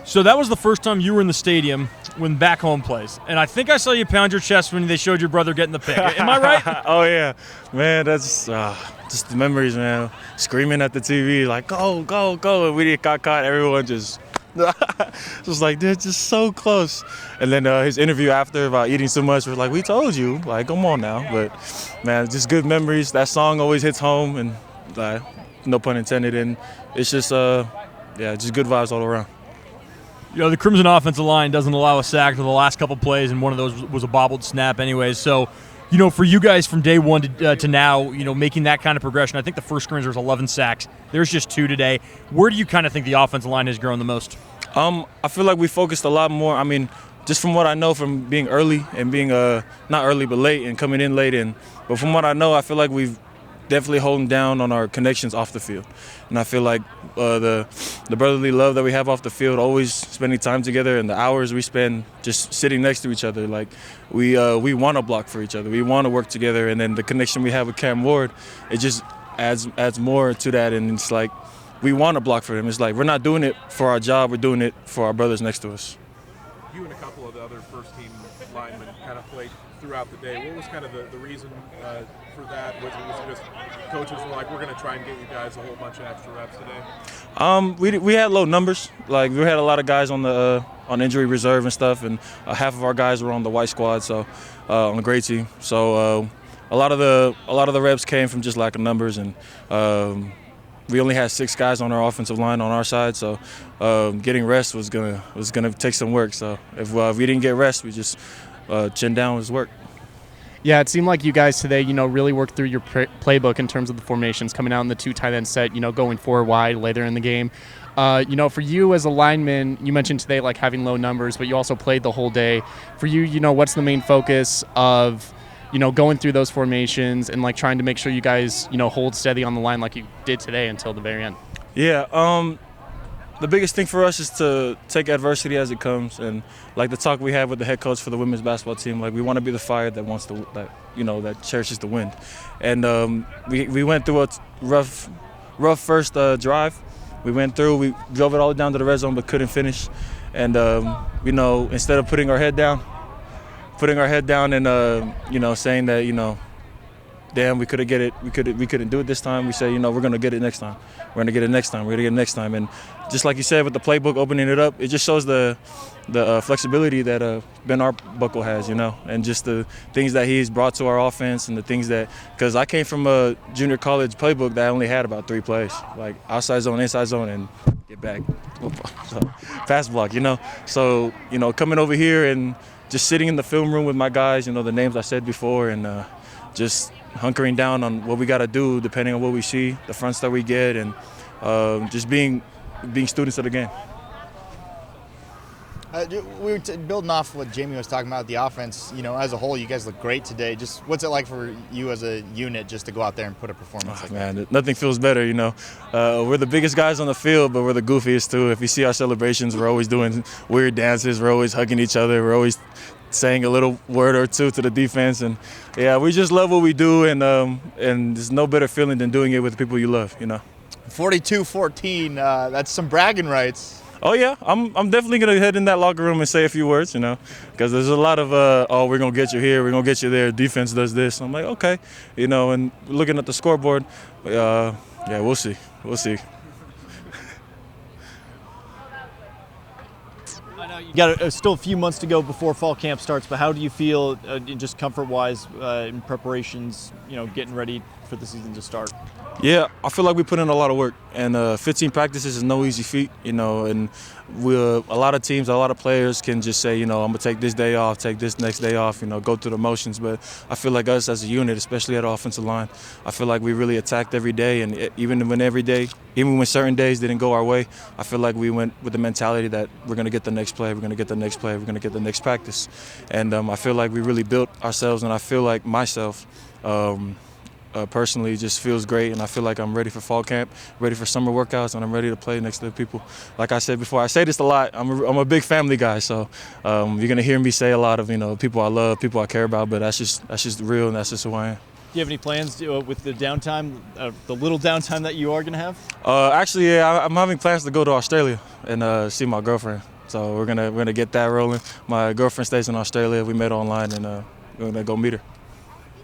So that was the first time you were in the stadium when back home plays. And I think I saw you pound your chest when they showed your brother getting the pick. Am I right? Oh, yeah. Man, that's just the memories, man. Screaming at the TV, like, go, go, go. And we got caught. Everyone just like, they're just so close. And then his interview after about eating so much was like, we told you. Like, come on now. But, man, just good memories. That song always hits home. And no pun intended. And it's just, just good vibes all around. You know, the Crimson offensive line doesn't allow a sack for the last couple plays, and one of those was a bobbled snap anyways. So, you know, for you guys from day one to now, you know, making that kind of progression, I think the first scrimmage was 11 sacks. There's just 2 today. Where do you kind of think the offensive line has grown the most? I feel like we focused a lot more. I mean, just from what I know from being early and being not early but late and coming in late, but from what I know, I feel like we've definitely holding down on our connections off the field. And I feel like the brotherly love that we have off the field, always spending time together, and the hours we spend just sitting next to each other, like we want to block for each other. We want to work together, and then the connection we have with Cam Ward, it just adds more to that. And it's like we want to block for him. It's like we're not doing it for our job, we're doing it for our brothers next to us. You and a couple of the other first-team linemen kind of played throughout the day. What was kind of the reason for that? Was it just coaches were like, we're going to try and get you guys a whole bunch of extra reps today? We had low numbers. Like we had a lot of guys on the on injury reserve and stuff, and half of our guys were on the white squad, so on the gray team. So a lot of the reps came from just lack of numbers, and we only had 6 guys on our offensive line on our side, so getting rest was gonna take some work. So if we didn't get rest, we just chin down was work. Yeah, it seemed like you guys today, you know, really worked through your playbook in terms of the formations, coming out in the 2 tight end set, you know, going 4 wide later in the game. You know, for you as a lineman, you mentioned today like having low numbers, but you also played the whole day. For you, you know, what's the main focus of, you know, going through those formations and like trying to make sure you guys, you know, hold steady on the line like you did today until the very end? Yeah, the biggest thing for us is to take adversity as it comes, and like the talk we had with the head coach for the women's basketball team, like we want to be the fire that wants to, that cherishes the wind. And we went through a rough first drive. We went through, we drove it all down to the red zone but couldn't finish. And you know, instead of putting our head down and saying that, damn, we couldn't get it. We couldn't do it this time. We said, we're gonna get it next time. We're gonna get it next time. We're gonna get it next time. And just like you said with the playbook, opening it up, it just shows the flexibility that Ben Arbuckle has, and just the things that he's brought to our offense, and the things that, because I came from a junior college playbook that only had about 3 plays, like outside zone, inside zone, and get back, so, pass block, So coming over here and just sitting in the film room with my guys, the names I said before, and just hunkering down on what we got to do depending on what we see, the fronts that we get, and just being students of the game. We were building off what Jamie was talking about, the offense, as a whole, you guys look great today. Just what's it like for you as a unit just to go out there and put a performance like that? Nothing feels better, We're the biggest guys on the field, but we're the goofiest too. If you see our celebrations, we're always doing weird dances. We're always hugging each other. We're always saying a little word or two to the defense. And, yeah, we just love what we do, and there's no better feeling than doing it with the people you love, 42-14, that's some bragging rights. Oh, yeah, I'm definitely going to head in that locker room and say a few words, because there's a lot of, we're going to get you here, we're going to get you there, defense does this. I'm like, okay, and looking at the scoreboard, yeah, we'll see. I know you got still a few months to go before fall camp starts, but how do you feel just comfort-wise in preparations, getting ready for the season to start? Yeah, I feel like we put in a lot of work, and 15 practices is no easy feat, and a lot of teams, a lot of players can just say, I'm going to take this day off, take this next day off, go through the motions. But I feel like us as a unit, especially at the offensive line, I feel like we really attacked every day, and even when certain days didn't go our way, I feel like we went with the mentality that we're going to get the next play, we're going to get the next play, we're going to get the next practice. And I feel like we really built ourselves, and I feel like myself, personally, just feels great, and I feel like I'm ready for fall camp, ready for summer workouts, and I'm ready to play next to the people. Like I said before, I say this a lot, I'm a big family guy, so you're gonna hear me say a lot of people I love, people I care about, but that's just real, and that's just who I am. Do you have any plans with the downtime, the little downtime that you are gonna have? Actually, yeah, I'm having plans to go to Australia and see my girlfriend. So we're gonna get that rolling. My girlfriend stays in Australia. We met online, and we're gonna go meet her.